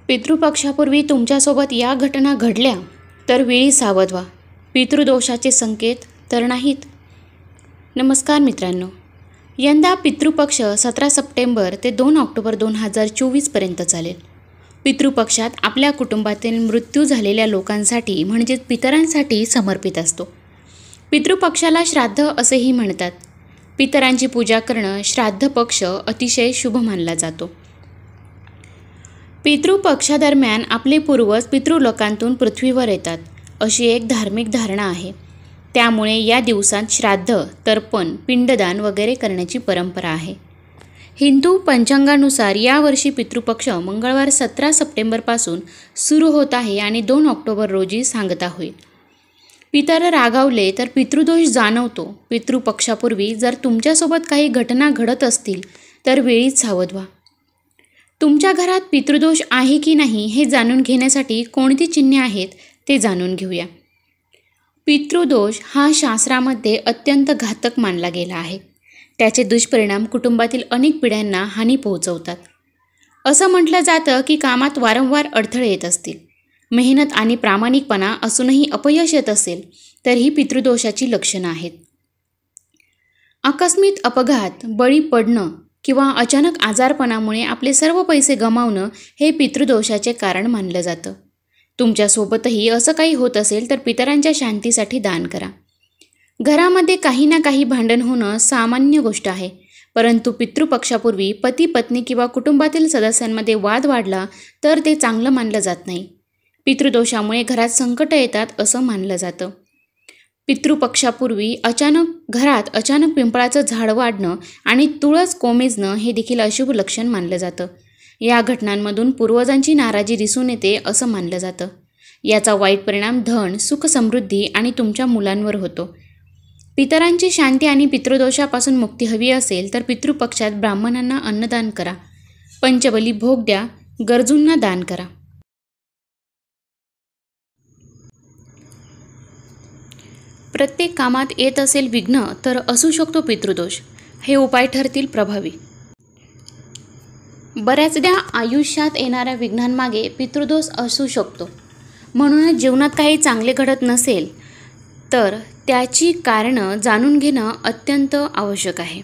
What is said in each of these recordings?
पितृपक्षापूर्वी तुमच्यासोबत या घटना घडल्या तर वेळी सावध व्हा. पितृदोषाचे संकेत तर नाहीत. नमस्कार मित्रांनो, यंदा पितृपक्ष 17 सप्टेंबर ते 2 ऑक्टोबर 2024पर्यंत चालेल. पितृपक्षात आपल्या कुटुंबातील मृत्यू झालेल्या लोकांसाठी म्हणजेच पितरांसाठी समर्पित असतो. पितृपक्षाला श्राद्ध असेही म्हणतात. पितरांची पूजा करणं श्राद्ध पक्ष अतिशय शुभ मानला जातो. पितृपक्षादरम्यान आपले पूर्वज पितृलोकांतून पृथ्वीवर येतात अशी एक धार्मिक धारणा आहे. त्यामुळे या दिवसात श्राद्ध, तर्पण, पिंडदान वगैरे करण्याची परंपरा आहे. हिंदू पंचांगानुसार यावर्षी पितृपक्ष मंगळवार 17 सप्टेंबरपासून सुरू होत आहे आणि 2 ऑक्टोबर रोजी सांगता होईल. पितर रागावले तर पितृदोष जाणवतो. पितृपक्षापूर्वी जर तुमच्यासोबत काही घटना घडत असतील तर वेळीच सावध व्हा. तुमच्या घरात पितृदोष आहे की नाही हे जाणून घेण्यासाठी कोणती चिन्हे आहेत ते जाणून घेऊया. पितृदोष हा शास्त्रामध्ये अत्यंत घातक मानला गेला आहे. त्याचे दुष्परिणाम कुटुंबातील अनेक पिढ्यांना हानी पोहोचवतात. असं म्हटलं जातं की कामात वारंवार अडथळे येत असतील, मेहनत आणि प्रामाणिकपणा असूनही अपयश येत असेल तर ही पितृदोषाची लक्षणं आहेत. आकस्मिक अपघात, बळी पडणं किंवा अचानक आजारपणामुळे आपले सर्व पैसे गमावणं हे पितृदोषाचे कारण मानलं जातं. तुमच्यासोबतही असं काही होत असेल तर पितरांच्या शांतीसाठी दान करा. घरामध्ये काही ना काही भांडण होणं सामान्य गोष्ट आहे, परंतु पितृपक्षापूर्वी पती पत्नी किंवा कुटुंबातील सदस्यांमध्ये वाद वाढला तर ते चांगलं मानलं जात नाही. पितृदोषामुळे घरात संकट येतात असं मानलं जातं. पितृपक्षापूर्वी घरात अचानक पिंपळाचं झाड वाढणं आणि तुळस कोमेजणं हे देखील अशुभ लक्षण मानलं जातं. या घटनांमधून पूर्वजांची नाराजी दिसून येते असं मानलं जातं. याचा वाईट परिणाम धन, सुख, समृद्धी आणि तुमच्या मुलांवर होतो. पितरांची शांती आणि पितृदोषापासून मुक्ती हवी असेल तर पितृपक्षात ब्राह्मणांना अन्नदान करा, पंचबली भोग द्या, गरजूंना दान करा. प्रत्येक कामात येत असेल विघ्न तर असू शकतो पितृदोष. हे उपाय ठरतील प्रभावी. बऱ्याचदा आयुष्यात येणाऱ्या विघ्नांमागे पितृदोष असू शकतो. म्हणूनच जीवनात काही चांगले घडत नसेल तर त्याची कारणं जाणून घेणं अत्यंत आवश्यक आहे.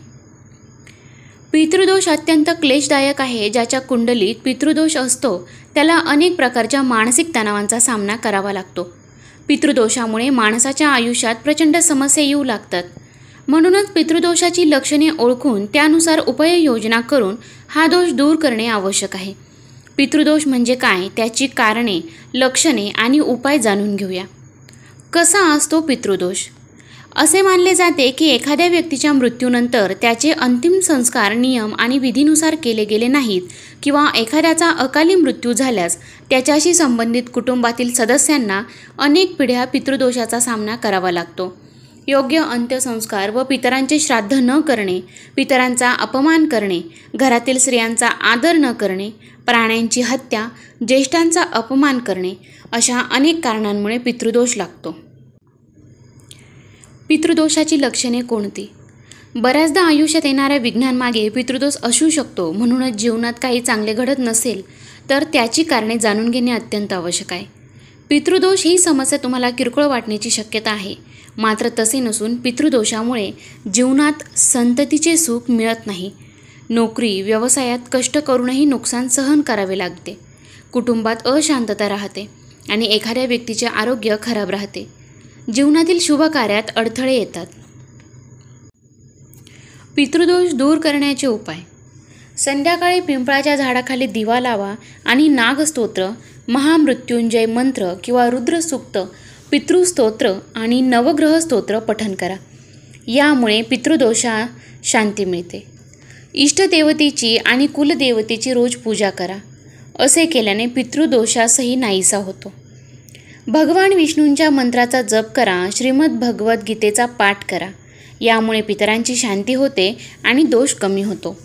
पितृदोष अत्यंत क्लेशदायक आहे. ज्याच्या कुंडलीत पितृदोष असतो त्याला अनेक प्रकारच्या मानसिक तणावांचा सामना करावा लागतो. पितृदोषामुळे माणसाच्या आयुष्यात प्रचंड समस्या येऊ लागतात. म्हणूनच पितृदोषाची लक्षणे ओळखून त्यानुसार उपाययोजना करून हा दोष दूर करणे आवश्यक आहे. पितृदोष म्हणजे काय, त्याची कारणे, लक्षणे आणि उपाय जाणून घेऊया. कसा असतो पितृदोष? असे मानले जाते की एखाद्या व्यक्तीच्या मृत्यूनंतर त्याचे अंतिम संस्कार नियम आणि विधीनुसार केले गेले नाहीत किंवा एखाद्याचा अकाली मृत्यू झाल्यास त्याच्याशी संबंधित कुटुंबातील सदस्यांना अनेक पिढ्या पितृदोषाचा सामना करावा लागतो. योग्य अंत्यसंस्कार व पितरांचे श्राद्ध न करणे, पितरांचा अपमान करणे, घरातील स्त्रियांचा आदर न करणे, प्राण्यांची हत्या, ज्येष्ठांचा अपमान करणे अशा अनेक कारणांमुळे पितृदोष लागतो. पितृदोषाची लक्षणे कोणती? बऱ्याचदा आयुष्यात येणाऱ्या विघ्नांमागे पितृदोष असू शकतो. म्हणूनच जीवनात काही चांगले घडत नसेल तर त्याची कारणे जाणून घेणे अत्यंत आवश्यक आहे. पितृदोष ही समस्या तुम्हाला किरकोळ वाटण्याची शक्यता आहे, मात्र तसे नसून पितृदोषामुळे जीवनात संततीचे सुख मिळत नाही. नोकरी, व्यवसायात कष्ट करूनही नुकसान सहन करावे लागते. कुटुंबात अशांतता राहते आणि एखाद्या व्यक्तीचे आरोग्य खराब राहते. जीवनातील शुभ कार्यात अडथळे येतात. पितृदोष दूर करण्याचे उपाय: संध्याकाळी पिंपळाच्या झाडाखाली दिवा लावा आणि नागस्तोत्र, महामृत्युंजय मंत्र किंवा रुद्रसूक्त, पितृस्तोत्र आणि नवग्रह स्तोत्र पठण करा. यामुळे पितृदोषा शांती मिळते. इष्टदेवतेची आणि कुलदेवतेची रोज पूजा करा. असे केल्याने पितृदोषासही नाहीसा होतो. भगवान विष्णूंच्या मंत्राचा जप करा. श्रीमद भगवद्गीतेचा पाठ करा. यामुळे पितरांची शांती होते आणि दोष कमी होतो.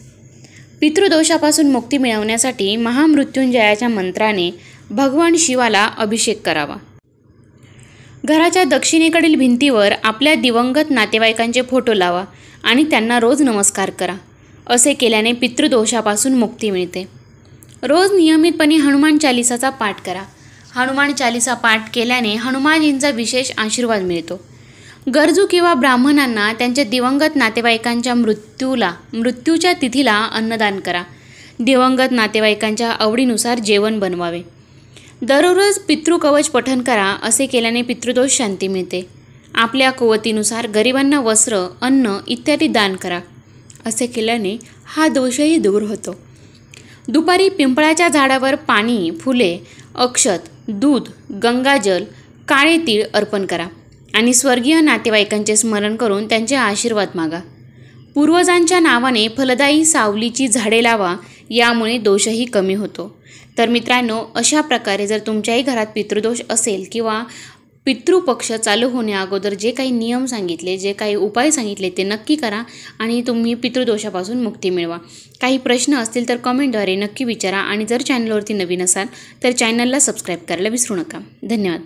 पितृदोषापासून मुक्ती मिळवण्यासाठी महामृत्युंजयाच्या मंत्राने भगवान शिवाला अभिषेक करावा. घराच्या दक्षिणेकडील भिंतीवर आपल्या दिवंगत नातेवाईकांचे फोटो लावा आणि त्यांना रोज नमस्कार करा. असे केल्याने पितृदोषापासून मुक्ती मिळते. रोज नियमितपणे हनुमान चालिसाचा पाठ करा. हनुमान चालिसा पाठ केल्याने हनुमानजींचा विशेष आशीर्वाद मिळतो. गरजू किंवा ब्राह्मणांना त्यांच्या दिवंगत नातेवाईकांच्या मृत्यूच्या तिथीला अन्नदान करा. दिवंगत नातेवाईकांच्या आवडीनुसार जेवण बनवावे. दररोज पितृकवच पठण करा. असे केल्याने पितृदोष शांती मिळते. आपल्या कुवतीनुसार गरिबांना वस्त्र, अन्न इत्यादी दान करा. असे केल्याने हा दोषही दूर होतो. दुपारी पिंपळाच्या झाडावर पाणी, फुले, अक्षत, दूध, गंगाजल, काळे तीळ अर्पण करा आणि स्वर्गीय नातेवाईकांचे स्मरण करून त्यांचे आशीर्वाद मागा. पूर्वजांच्या नावाने फलदायी सावलीची झाडे लावा. यामुळे दोषही कमी होतो. तर मित्रांनो, अशा प्रकारे जर तुमच्याही घरात पितृदोष असेल किंवा पितृपक्ष चालू होण्याअगोदर जे काही नियम सांगितले, जे काही उपाय सांगितले ते नक्की करा आणि तुम्ही पितृदोषापासून मुक्ती मिळवा. काही प्रश्न असतील तर कमेंटद्वारे नक्की विचारा आणि जर चॅनलवरती नवीन असाल तर चॅनलला सबस्क्राईब करायला विसरू नका. धन्यवाद.